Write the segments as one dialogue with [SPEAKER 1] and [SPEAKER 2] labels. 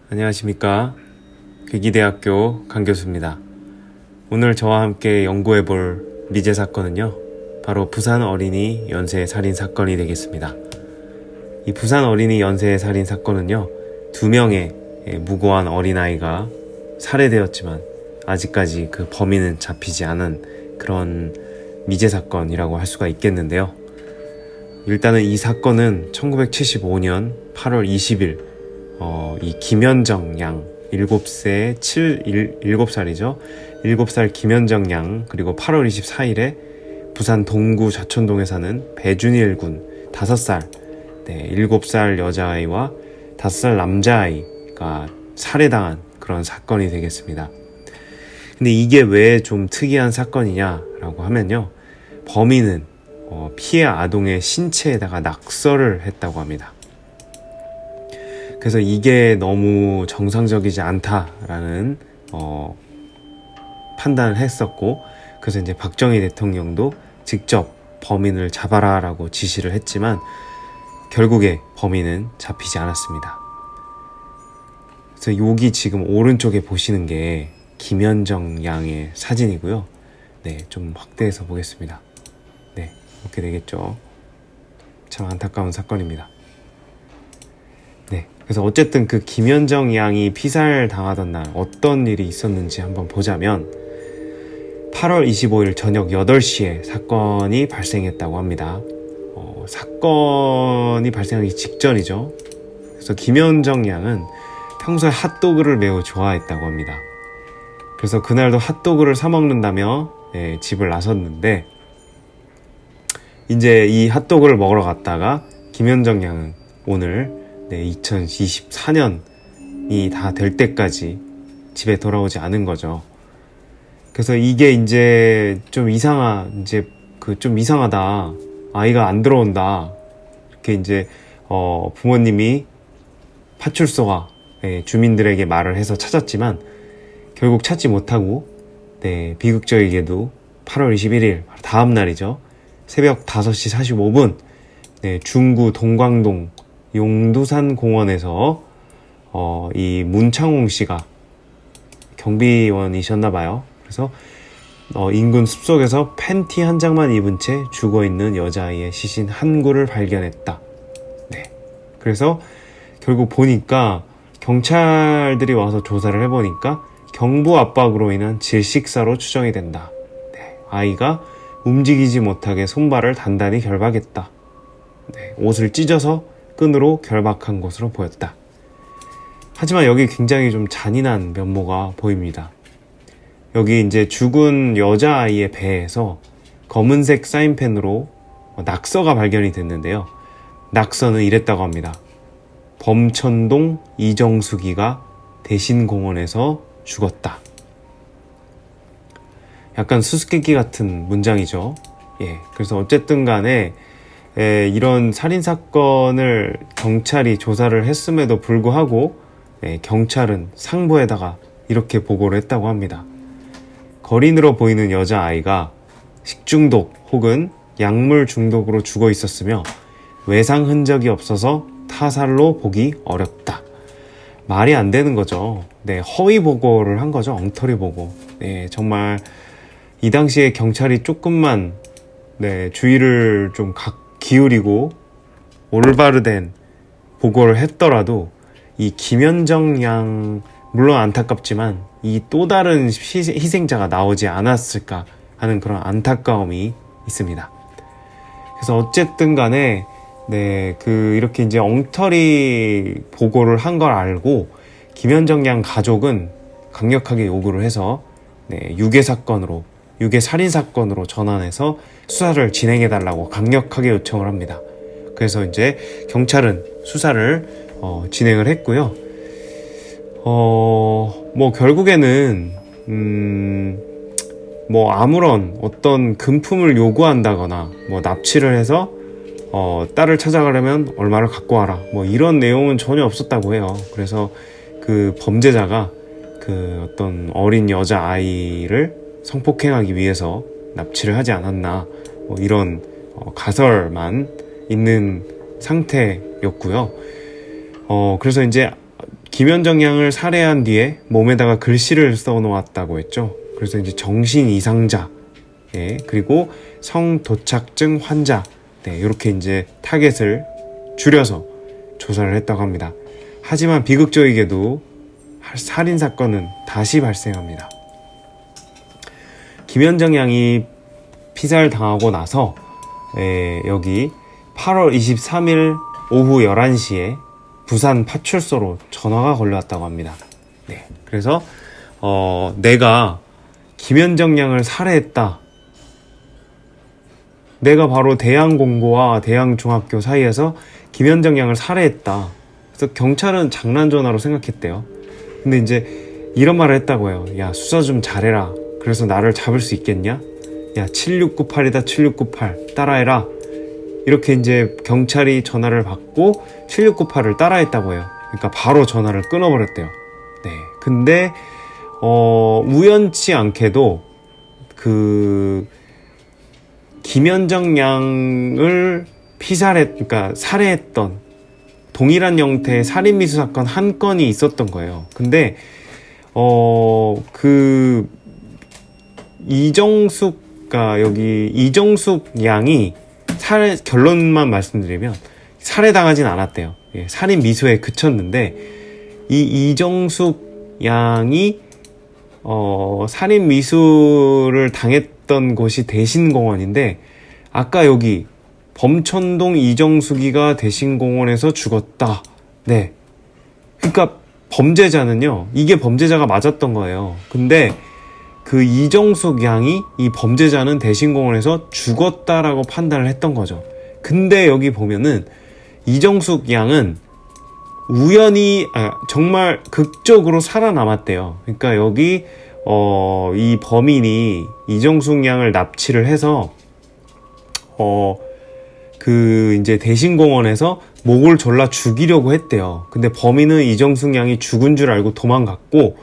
[SPEAKER 1] 안녕하십니까. 괴기대학교 강교수입니다. 오늘 저와 함께 연구해볼 미제 사건은요, 바로 부산 어린이 연쇄 살인 사건이 되겠습니다. 이 부산 어린이 연쇄 살인 사건은요, 2명의 무고한 어린아이가 살해되었지만 아직까지 그 범인은 잡히지 않은 그런 미제 사건이라고 할 수가 있겠는데요. 일단은 이 사건은 1975년 8월 20일 이 김현정 양 7살이죠. 7살 김현정 양, 그리고 8월 24일에 부산 동구 좌천동에 사는 배준일 군 5살, 7살 여자아이와 5살 남자아이가 살해당한 그런 사건이 되겠습니다. 근데 이게 왜 좀 특이한 사건이냐라고 하면요, 범인은 피해 아동의 신체에다가 낙서를 했다고 합니다. 그래서 이게 너무 정상적이지 않다라는 판단을 했었고, 그래서 이제 박정희 대통령도 직접 범인을 잡아라라고 지시를 했지만 결국에 범인은 잡히지 않았습니다. 그래서 여기 지금 오른쪽에 보시는 게 김현정 양의 사진이고요. 좀 확대해서 보겠습니다. 이렇게 되겠죠. 참 안타까운 사건입니다. 그래서 어쨌든 그 김현정 양이 피살 당하던 날 어떤 일이 있었는지 한번 보자면, 8월 25일 저녁 8시에 사건이 발생했다고 합니다. 사건이 발생하기 직전이죠. 그래서 김현정 양은 평소에 핫도그를 매우 좋아했다고 합니다. 그래서 그날도 핫도그를 사 먹는다며 집을 나섰는데, 이제 이 핫도그를 먹으러 갔다가 김현정 양은 오늘 2024년이 다 될 때까지 집에 돌아오지 않은 거죠. 그래서 이게 이제 좀 이상하다. 아이가 안 들어온다. 이렇게 이제 부모님이 파출소가 주민들에게 말을 해서 찾았지만 결국 찾지 못하고, 비극적이게도 8월 21일 다음 날이죠. 새벽 5시 45분 중구 동광동 용두산 공원에서 이 문창홍 씨가 경비원이셨나봐요. 그래서 인근 숲속에서 팬티 한 장만 입은 채 죽어있는 여자아이의 시신 한 구를 발견했다. 그래서 결국 보니까 경찰들이 와서 조사를 해보니까 경부 압박으로 인한 질식사로 추정이 된다. 아이가 움직이지 못하게 손발을 단단히 결박했다. 옷을 찢어서 끈으로 결박한 것으로 보였다. 하지만 여기 굉장히 좀 잔인한 면모가 보입니다. 여기 이제 죽은 여자아이의 배에서 검은색 사인펜으로 낙서가 발견이 됐는데요. 낙서는 이랬다고 합니다. 범천동 이정숙이가 대신공원에서 죽었다. 약간 수수께끼 같은 문장이죠. 그래서 어쨌든 간에 이런 살인사건을 경찰이 조사를 했음에도 불구하고 경찰은 상부에다가 이렇게 보고를 했다고 합니다. 거린으로 보이는 여자아이가 식중독 혹은 약물 중독으로 죽어 있었으며 외상 흔적이 없어서 타살로 보기 어렵다. 말이 안 되는 거죠. 허위 보고를 한 거죠. 엉터리 보고. 정말 이 당시에 경찰이 조금만 주의를 좀 기울이고 올바르된 보고를 했더라도 이 김현정 양, 물론 안타깝지만 이 또 다른 희생자가 나오지 않았을까 하는 그런 안타까움이 있습니다. 그래서 어쨌든 간에 이렇게 이제 엉터리 보고를 한 걸 알고 김현정 양 가족은 강력하게 요구를 해서 유괴 살인 사건으로 전환해서 수사를 결해달라고 강력하게 요청을 합니다. 그래서 이제 경찰은 수사를 진행을 했고요. 결국에는 아무런 어떤 금품을 요구한다거나 납치를 해서 딸을 찾아가려면 얼마를 갖고 와라, 이런 내용은 전혀 없었다고 해요. 그래서 그 범죄자가 그 어떤 어린 여자아이를 성폭행하기 위해서 납치를 하지 않았나, 이런 가설만 있는 상태였다고 였고요. 그래서 이제 김현정 양을 살해한 뒤에 몸에다가 글씨를 써놓았다고 했죠. 그래서 이제 정신 이상자, 예, 그리고 성도착증 환자, 네, 이렇게 이제 타겟을 줄여서 조사를 했다고 합니다. 하지만 비극적이게도 살인 사건은 다시 발생합니다. 김현정 양이 피살 당하고 나서 여기 8월 23일 오후 11시에 부산 파출소로 전화가 걸려왔다고 합니다. 네, 그래서 내가 김현정 양을 살해했다. 내가 바로 대양공고와 대양중학교 사이에서 김현정 양을 살해했다. 그래서 경찰은 장난 전화로 생각했대요. 근데 이제 이런 말을 했다고 해요. 야, 수사 좀 잘해라. 그래서 나를 잡을 수 있겠냐? 야, 7698이다 7698 따라해라. 이렇게 이제 경찰이 전화를 받고 7698을 따라했다고 해요. 그러니까 바로 전화를 끊어버렸대요. 네. 근데 우연치 않게도 그 김현정 양을 그러니까 살해했던 동일한 형태의 살인미수 사건 한 건이 있었던 거예요. 근데 그 그러니까 여기 이정숙 양이 결론만 말씀드리면 살해당하진 않았대요. 예, 살인 미수에 그쳤는데 이 이정숙 양이 살인 미수를 당했던 곳이 대신공원인데 아까 여기 범천동 이정숙이가 대신공원에서 죽었다. 네, 그러니까 범죄자는요, 이게 범죄자가 맞았던 거예요. 근데 그 이정숙 양이 이 범죄자는 대신공원에서 죽었다라고 판단을 했던 거죠. 근데 여기 보면은 이정숙 양은 우연히 정말 극적으로 살아남았대요. 그러니까 여기 이 범인이 이정숙 양을 납치를 해서 그 이제 대신공원에서 목을 졸라 죽이려고 했대요. 근데 범인은 이정숙 양이 죽은 줄 알고 도망갔고,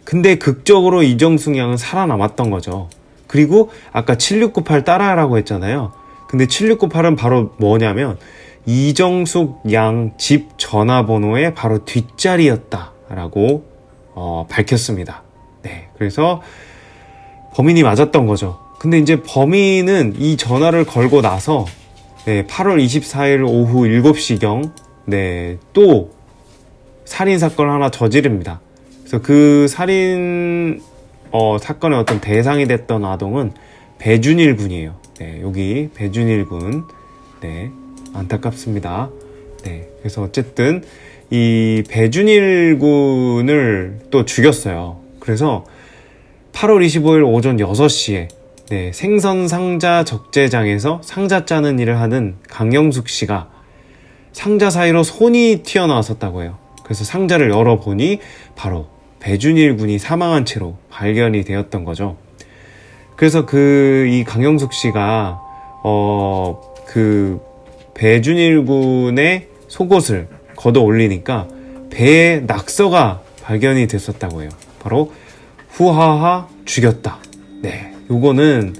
[SPEAKER 1] 근데 극적으로 이정숙 양은 살아남았던 거죠. 그리고 아까 7698 따라하라고 했잖아요. 근데 7698은 바로 뭐냐면 이정숙 양 집 전화번호의 바로 뒷자리였다라고 밝혔습니다. 네, 그래서 범인이 맞았던 거죠. 근데 이제 범인은 이 전화를 걸고 나서 8월 24일 오후 7시경 또 살인사건을 하나 저지릅니다. 그래서 그 살인 사건의 어떤 대상이 됐던 아동은 배준일 군이에요. 네, 여기 배준일 군. 네, 안타깝습니다. 네, 그래서 어쨌든 이 배준일 군을 또 죽였어요. 그래서 8월 25일 오전 6시에 생선 상자 적재장에서 상자 짜는 일을 하는 강영숙 씨가 상자 사이로 손이 튀어나왔었다고 해요. 그래서 상자를 열어보니 바로 배준일 군이 사망한 채로 발견이 되었던 거죠. 그래서 이 강영숙 씨가 그 배준일 군의 속옷을 걷어 올리니까 배에 낙서가 발견이 됐었다고 해요. 바로 후하하 죽였다. 네, 요거는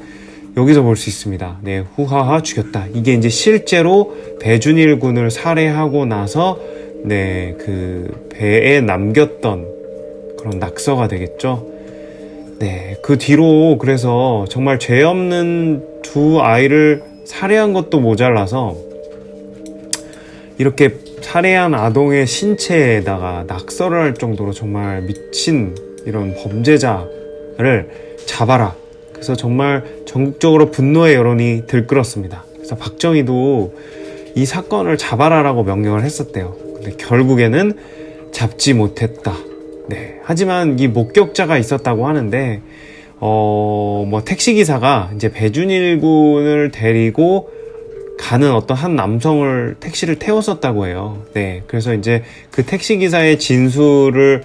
[SPEAKER 1] 여기서 볼 수 있습니다. 네, 후하하 죽였다. 이게 이제 실제로 배준일 군을 살해하고 나서 그 배에 남겼던 그런 낙서가 되겠죠. 네, 그 뒤로 그래서 정말 죄 없는 두 아이를 살해한 것도 모자라서 이렇게 살해한 아동의 신체에다가 낙서를 할 정도로 정말 미친 이런 범죄자를 잡아라. 그래서 정말 전국적으로 분노의 여론이 들끓었습니다. 그래서 박정희도 이 사건을 잡아라라고 명령을 했었대요. 근데 결국에는 잡지 못했다. 네, 하지만 이 목격자가 있었다고 하는데 택시기사가 이제 배준일 군을 데리고 가는 어떤 한 남성을 택시를 태웠었다고 해요. 네, 그래서 이제 그 택시기사의 진술을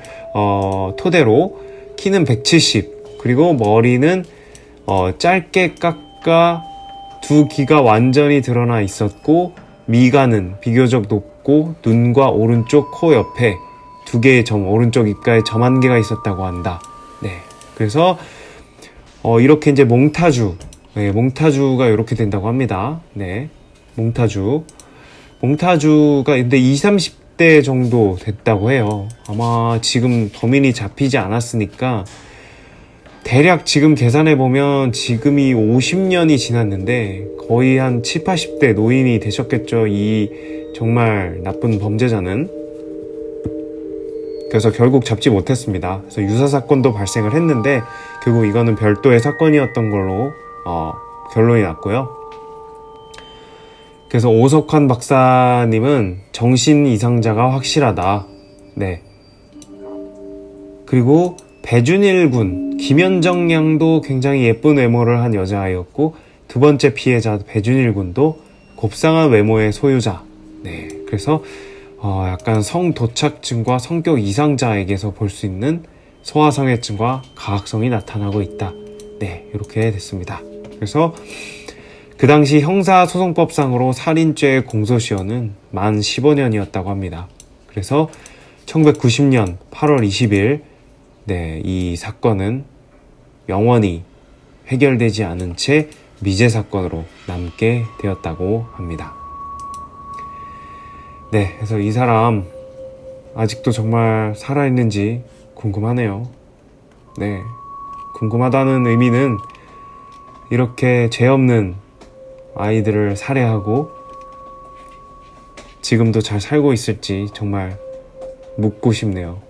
[SPEAKER 1] 토대로 키는 170, 그리고 머리는 짧게 깎아 두 귀가 완전히 드러나 있었고, 미간은 비교적 높고 눈과 오른쪽 코 옆에 2개의 점, 오른쪽 입가에 점 1개가 있었다고 한다. 네, 그래서 이렇게 이제 몽타주가 이렇게 된다고 합니다. 네, 몽타주. 몽타주가 근데 20, 30대 정도 됐다고 해요. 아마 지금 범인이 잡히지 않았으니까 대략 지금 계산해보면 지금이 50년이 지났는데 거의 한 7, 80대 노인이 되셨겠죠. 이 정말 나쁜 범죄자는. 그래서 결국 잡지 못했습니다. 그래서 유사사건도 발생을 했는데 결국 이거는 별도의 사건이었던 걸로 결론이 났고요. 그래서 오석환 박사님은 정신 이상자가 확실하다. 네. 그리고 배준일 군, 김현정 양도 굉장히 예쁜 외모를 한 여자아이였고 두 번째 피해자 배준일 군도 곱상한 외모의 소유자. 네. 그래서 약간 성도착증과 성격 이상자에게서 볼 수 있는 소아상해증과 가학성이 나타나고 있다. 네, 이렇게 됐습니다. 그래서 그 당시 형사소송법상으로 살인죄 공소시효는 만 15년이었다고 합니다. 그래서 1990년 8월 20일 네, 이 사건은 영원히 해결되지 않은 채 미제 사건으로 남게 되었다고 합니다. 네, 그래서 이 사람 아직도 정말 살아있는지 궁금하네요. 네, 궁금하다는 의미는 이렇게 죄 없는 아이들을 살해하고 지금도 잘 살고 있을지 정말 묻고 싶네요.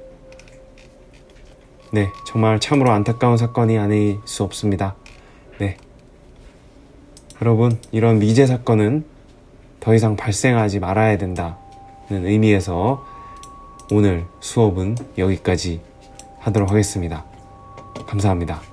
[SPEAKER 1] 네, 정말 참으로 안타까운 사건이 아닐 수 없습니다. 네, 여러분, 이런 미제 사건은 더 이상 발생하지 말아야 된다는 의미에서 오늘 수업은 여기까지 하도록 하겠습니다. 감사합니다.